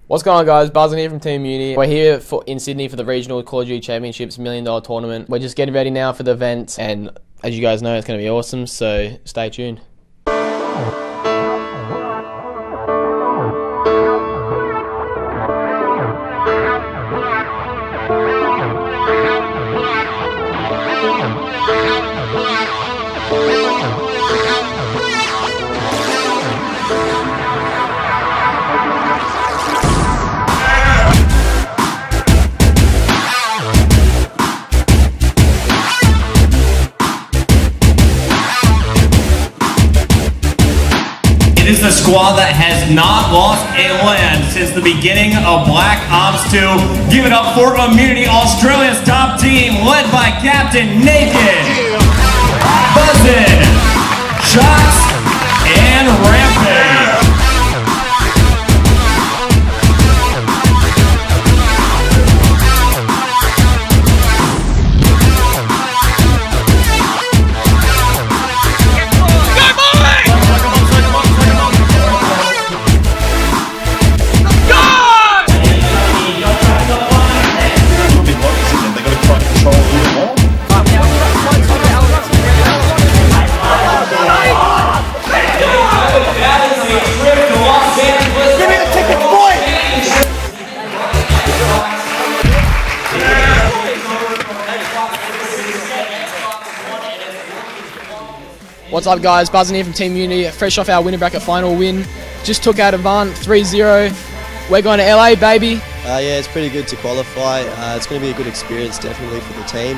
What's going on, guys? Buzzing here from Team Uni. We're here in Sydney for the regional Call of Duty Championships $1 million tournament. We're just getting ready now for the event, and as you guys know, it's going to be awesome, so stay tuned. It is the squad that has not lost a land since the beginning of Black Ops 2. Give it up for Immunity, Australia's top team, led by Captain Naked, Buzzin', Shots, and Rampage. What's up, guys? Buzzing here from Team Uni, fresh off our winner bracket final win. Just took out Avant 3-0. We're going to LA, baby. Yeah, it's pretty good to qualify. It's going to be a good experience, definitely, for the team.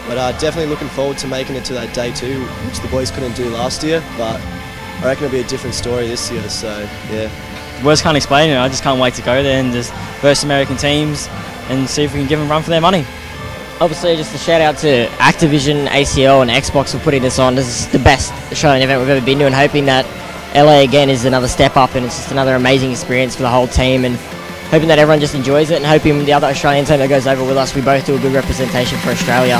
But definitely looking forward to making it to that day 2, which the boys couldn't do last year. But I reckon it'll be a different story this year, so yeah. Words can't explain it. I just can't wait to go there and just versus American teams and see if we can give them a run for their money. Obviously, just a shout out to Activision, ACL and Xbox for putting this on. This is the best Australian event we've ever been to, and hoping that LA again is another step up and it's just another amazing experience for the whole team, and hoping that everyone just enjoys it, and hoping the other Australian team that goes over with us, we both do a good representation for Australia.